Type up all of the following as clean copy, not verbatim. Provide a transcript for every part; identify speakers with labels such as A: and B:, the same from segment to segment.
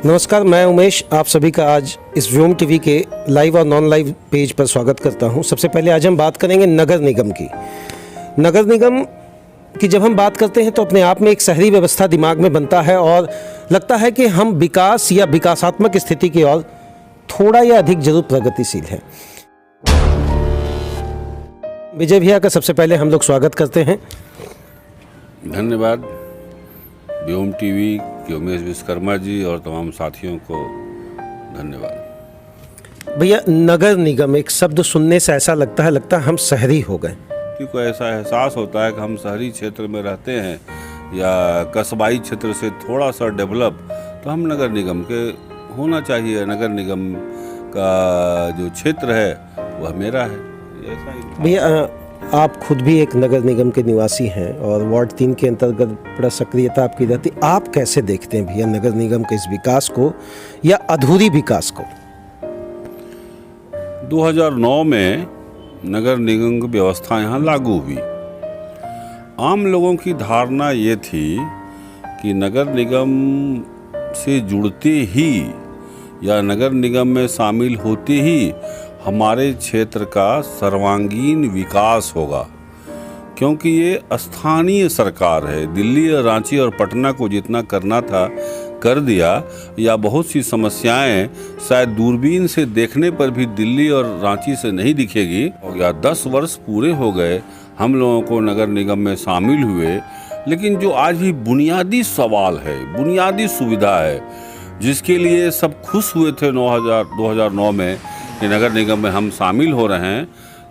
A: नमस्कार, मैं उमेश आप सभी का आज इस व्योम टीवी के लाइव और नॉन लाइव पेज पर स्वागत करता हूं। सबसे पहले आज हम बात करेंगे नगर निगम की। नगर निगम की जब हम बात करते हैं तो अपने आप में एक शहरी व्यवस्था दिमाग में बनता है और लगता है कि हम विकास या विकासात्मक स्थिति की ओर थोड़ा या अधिक जरूर प्रगतिशील है। विजय भैया का सबसे पहले हम लोग स्वागत करते हैं।
B: धन्यवाद व्योम टीवी के उमेश विश्वकर्मा जी और तमाम साथियों को धन्यवाद।
A: भैया, नगर निगम एक शब्द सुनने से ऐसा लगता है हम शहरी हो गए।
B: क्योंकि ऐसा एहसास होता है कि हम शहरी क्षेत्र में रहते हैं या कस्बाई क्षेत्र से थोड़ा सा डेवलप, तो हम नगर निगम के होना चाहिए। नगर निगम का जो क्षेत्र है वह मेरा है। ऐसा ही
A: भैया, आप खुद भी एक नगर निगम के निवासी हैं और वार्ड 3 के अंतर्गत बड़ा सक्रियता आपकी रहती। आप कैसे देखते हैं भैया नगर निगम के इस विकास को या अधूरी विकास को?
B: 2009 में नगर निगम की व्यवस्था यहाँ लागू हुई। आम लोगों की धारणा ये थी कि नगर निगम से जुड़ते ही या नगर निगम में शामिल होते ही हमारे क्षेत्र का सर्वांगीण विकास होगा, क्योंकि ये स्थानीय सरकार है। दिल्ली और रांची और पटना को जितना करना था कर दिया, या बहुत सी समस्याएं शायद दूरबीन से देखने पर भी दिल्ली और रांची से नहीं दिखेगी। हो गया 10 वर्ष पूरे हो गए हम लोगों को नगर निगम में शामिल हुए, लेकिन जो आज भी बुनियादी सवाल है, बुनियादी सुविधा है, जिसके लिए सब खुश हुए थे 2009 में कि नगर निगम में हम शामिल हो रहे हैं,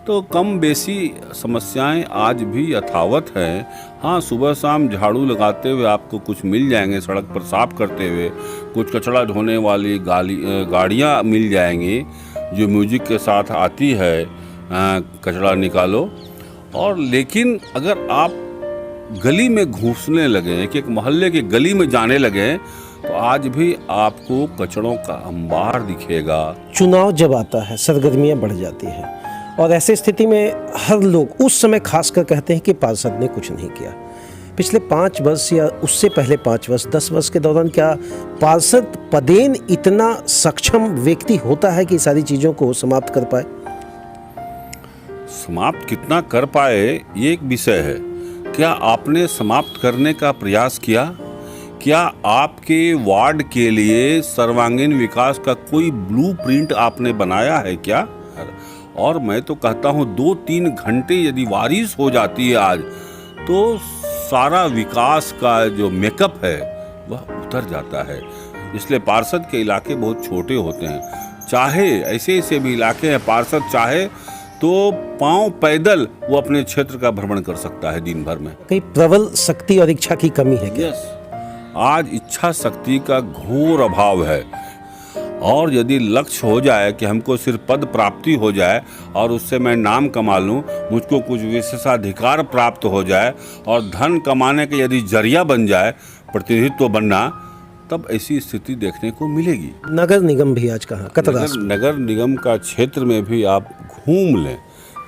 B: तो कम बेसी समस्याएं आज भी यथावत हैं। हाँ, सुबह शाम झाड़ू लगाते हुए आपको कुछ मिल जाएंगे, सड़क पर साफ करते हुए कुछ कचरा ढोने वाली गाड़ियाँ मिल जाएंगी जो म्यूजिक के साथ आती है, कचरा निकालो। और लेकिन अगर आप गली में घुसने लगे, कि एक मोहल्ले की गली में जाने लगे, तो आज भी आपको कचड़ों का अंबार दिखेगा।
A: चुनाव जब आता है सरगर्मियां बढ़ जाती हैं और ऐसी स्थिति में हर लोग उस समय खासकर कहते हैं कि पार्षद ने कुछ नहीं किया। पिछले 5 वर्ष या उससे पहले 5 वर्ष 10 वर्ष के दौरान क्या पार्षद पदेन इतना सक्षम व्यक्ति होता है कि सारी चीज़ों को समाप्त कर पाए?
B: समाप्त कितना कर पाए ये एक विषय है। क्या आपने समाप्त करने का प्रयास किया? क्या आपके वार्ड के लिए सर्वांगीण विकास का कोई ब्लूप्रिंट आपने बनाया है क्या? और मैं तो कहता हूँ 2-3 घंटे यदि बारिश हो जाती है आज, तो सारा विकास का जो मेकअप है वह उतर जाता है। इसलिए पार्षद के इलाके बहुत छोटे होते हैं। चाहे ऐसे भी इलाके हैं, पार्षद चाहे तो पांव पैदल वो अपने क्षेत्र का भ्रमण कर सकता है दिन भर में।
A: कहीं प्रबल शक्ति और इच्छा की कमी है क्या?
B: आज इच्छा शक्ति का घोर अभाव है। और यदि लक्ष्य हो जाए कि हमको सिर्फ पद प्राप्ति हो जाए और उससे मैं नाम कमा लूं, मुझको कुछ विशेषाधिकार प्राप्त हो जाए और धन कमाने के यदि जरिया बन जाए प्रतिनिधित्व बनना, तब ऐसी स्थिति देखने को मिलेगी।
A: नगर निगम भी आज कहाँ कतरास?
B: नगर निगम का क्षेत्र में भी आप घूम लें,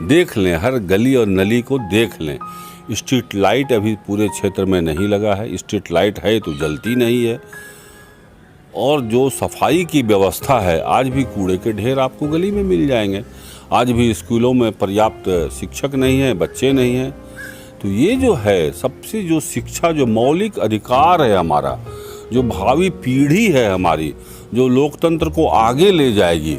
B: देख लें, हर गली और नली को देख लें। स्ट्रीट लाइट अभी पूरे क्षेत्र में नहीं लगा है। स्ट्रीट लाइट है तो जलती नहीं है। और जो सफाई की व्यवस्था है, आज भी कूड़े के ढेर आपको गली में मिल जाएंगे। आज भी स्कूलों में पर्याप्त शिक्षक नहीं है, बच्चे नहीं हैं। तो ये जो है सबसे जो शिक्षा, जो मौलिक अधिकार है हमारा, जो भावी पीढ़ी है हमारी, जो लोकतंत्र को आगे ले जाएगी,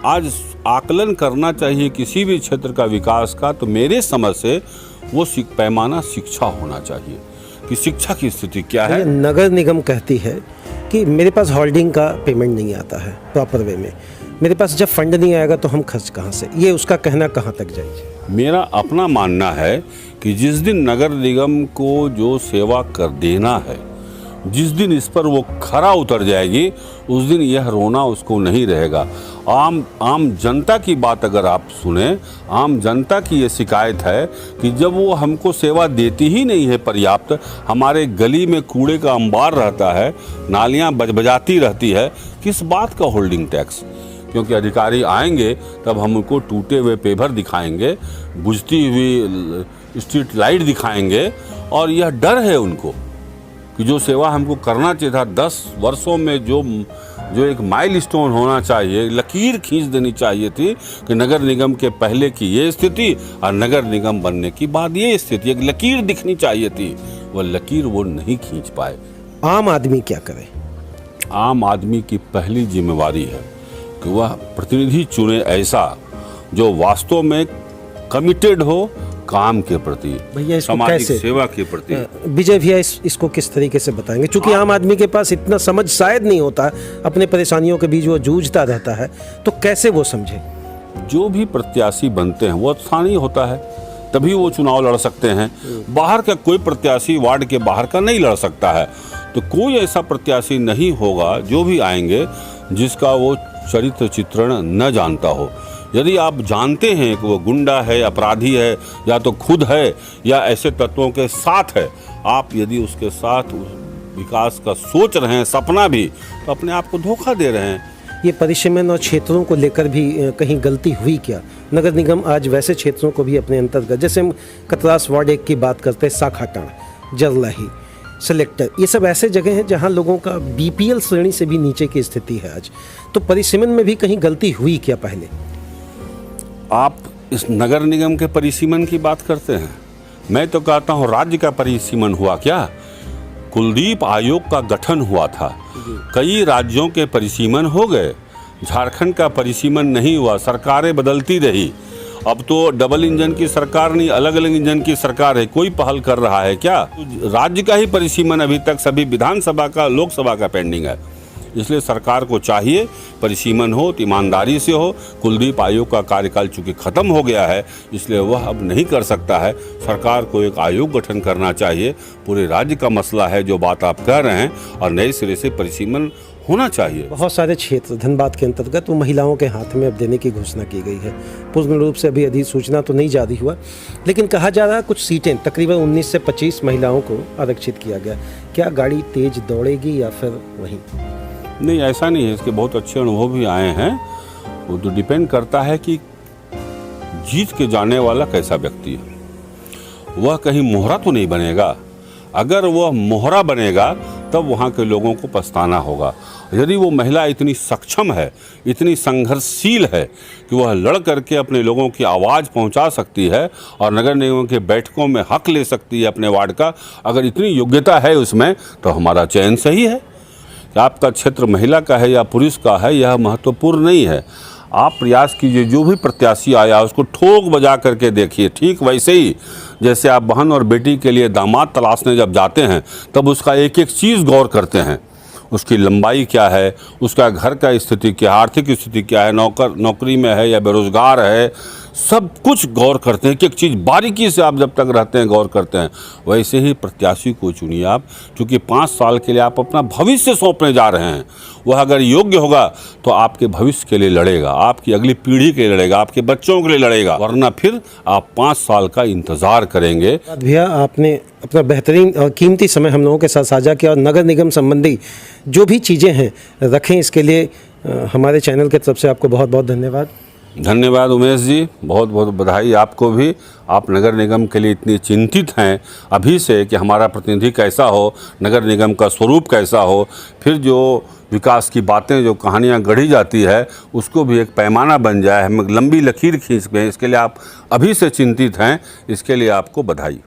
B: आज आकलन करना चाहिए किसी भी क्षेत्र का विकास का। तो मेरे समझ से वो पैमाना शिक्षा होना चाहिए कि शिक्षा की स्थिति क्या है।
A: नगर निगम कहती है कि मेरे पास होल्डिंग का पेमेंट नहीं आता है प्रॉपर वे में, मेरे पास जब फंड नहीं आएगा तो हम खर्च कहाँ से? ये उसका कहना कहाँ तक जाएगा?
B: मेरा अपना मानना है कि जिस दिन नगर निगम को जो सेवा कर देना है, जिस दिन इस पर वो खरा उतर जाएगी, उस दिन यह रोना उसको नहीं रहेगा। आम जनता की बात अगर आप सुने, आम जनता की ये शिकायत है कि जब वो हमको सेवा देती ही नहीं है पर्याप्त, हमारे गली में कूड़े का अंबार रहता है, नालियाँ बजबजाती रहती है, किस बात का होल्डिंग टैक्स? क्योंकि अधिकारी आएंगे तब हम उनको टूटे हुए पेवर दिखाएंगे, बुझती हुई स्ट्रीट लाइट दिखाएंगे, और यह डर है उनको कि जो सेवा हमको करना चाहिए था 10 वर्षों में, जो एक माइलस्टोन होना चाहिए, लकीर खींच देनी चाहिए थी कि नगर निगम के पहले की ये स्थिति और नगर निगम बनने की बाद ये स्थिति, एक लकीर दिखनी चाहिए थी। वह लकीर वो नहीं खींच पाए।
A: आम आदमी क्या करे?
B: आम आदमी की पहली जिम्मेवारी है कि वह प्रतिनिधि चुने ऐसा जो वास्तव में कमिटेड हो काम के प्रति,
A: भैया इसको
B: सामाजिक
A: कैसे
B: सेवा के प्रति।
A: विजय भैया इसको किस तरीके से बताएंगे? क्योंकि आम आदमी के पास इतना समझ शायद नहीं होता, अपने परेशानियों के बीच वो जूझता रहता है, तो कैसे वो समझे?
B: जो भी प्रत्याशी बनते हैं वो स्थानीय होता है, तभी वो चुनाव लड़ सकते हैं। बाहर का कोई प्रत्याशी वार्ड के बाहर का नहीं लड़ सकता है। तो कोई ऐसा प्रत्याशी नहीं होगा जो भी आएंगे जिसका वो चरित्र चित्रण न जानता हो। यदि आप जानते हैं कि वो गुंडा है, अपराधी है, या तो खुद है या ऐसे तत्वों के साथ है, आप यदि उसके साथ विकास का सोच रहे हैं, सपना भी, तो अपने आप को धोखा दे रहे हैं।
A: ये परिसीमन और क्षेत्रों को लेकर भी कहीं गलती हुई क्या? नगर निगम आज वैसे क्षेत्रों को भी अपने अंतर्गत, जैसे हम कतरास वार्ड 1 की बात करते हैं, साखाटाण, जरलाही, सेलेक्टर, ये सब ऐसे जगह हैं जहां लोगों का बीपीएल श्रेणी से भी नीचे की स्थिति है आज। तो परिसीमन में भी कहीं गलती हुई क्या पहले?
B: आप इस नगर निगम के परिसीमन की बात करते हैं, मैं तो कहता हूँ राज्य का परिसीमन हुआ क्या? कुलदीप आयोग का गठन हुआ था, कई राज्यों के परिसीमन हो गए, झारखंड का परिसीमन नहीं हुआ, सरकारें बदलती रही। अब तो डबल इंजन की सरकार नहीं, अलग अलग इंजन की सरकार है, कोई पहल कर रहा है क्या? राज्य का ही परिसीमन अभी तक सभी विधानसभा का, लोकसभा का पेंडिंग है। इसलिए सरकार को चाहिए परिसीमन हो तो ईमानदारी से हो। कुलदीप आयोग का कार्यकाल चूंकि खत्म हो गया है, इसलिए वह अब नहीं कर सकता है। सरकार को एक आयोग गठन करना चाहिए। पूरे राज्य का मसला है जो बात आप कह रहे हैं, और नए सिरे से परिसीमन होना चाहिए।
A: बहुत सारे क्षेत्र धनबाद के अंतर्गत वो महिलाओं के हाथ में अब देने की घोषणा की गई है। पूर्ण रूप से अभी अधिसूचना तो नहीं जारी हुआ, लेकिन कहा जा रहा है कुछ सीटें तकरीबन 19 से 25 महिलाओं को आरक्षित किया गया। क्या गाड़ी तेज दौड़ेगी या फिर वहीं?
B: नहीं, ऐसा नहीं है। इसके बहुत अच्छे अनुभव भी आए हैं। वो तो डिपेंड करता है कि जीत के जाने वाला कैसा व्यक्ति है। वह कहीं मोहरा तो नहीं बनेगा। अगर वह मोहरा बनेगा तब वहाँ के लोगों को पछताना होगा। यदि वो महिला इतनी सक्षम है, इतनी संघर्षशील है कि वह लड़ करके अपने लोगों की आवाज़ पहुँचा सकती है और नगर निगम के बैठकों में हक ले सकती है अपने वार्ड का, अगर इतनी योग्यता है उसमें, तो हमारा चयन सही है। आपका क्षेत्र महिला का है या पुरुष का है, यह महत्वपूर्ण नहीं है। आप प्रयास कीजिए, जो भी प्रत्याशी आया उसको ठोक बजा करके देखिए। ठीक वैसे ही जैसे आप बहन और बेटी के लिए दामाद तलाशने जब जाते हैं, तब उसका एक एक चीज़ गौर करते हैं। उसकी लंबाई क्या है, उसका घर का स्थिति क्या है, आर्थिक स्थिति क्या है, नौकरी में है या बेरोजगार है, सब कुछ गौर करते हैं। एक एक चीज़ बारीकी से आप जब तक रहते हैं गौर करते हैं। वैसे ही प्रत्याशी को चुनिए आप, क्योंकि 5 साल के लिए आप अपना भविष्य सौंपने जा रहे हैं। वह अगर योग्य होगा तो आपके भविष्य के लिए लड़ेगा, आपकी अगली पीढ़ी के लिए लड़ेगा, आपके बच्चों के लिए लड़ेगा, वरना फिर आप 5 साल का इंतज़ार करेंगे।
A: भैया, आपने अपना बेहतरीन और कीमती समय हम लोगों के साथ साझा किया, और नगर निगम संबंधी जो भी चीज़ें हैं रखें, इसके लिए हमारे चैनल की तरफ से आपको बहुत बहुत धन्यवाद।
B: धन्यवाद उमेश जी, बहुत बहुत बधाई आपको भी। आप नगर निगम के लिए इतनी चिंतित हैं अभी से कि हमारा प्रतिनिधि कैसा हो, नगर निगम का स्वरूप कैसा हो, फिर जो विकास की बातें, जो कहानियाँ गढ़ी जाती है, उसको भी एक पैमाना बन जाए, हम लंबी लकीर खींच गए। इसके लिए आप अभी से चिंतित हैं, इसके लिए आपको बधाई।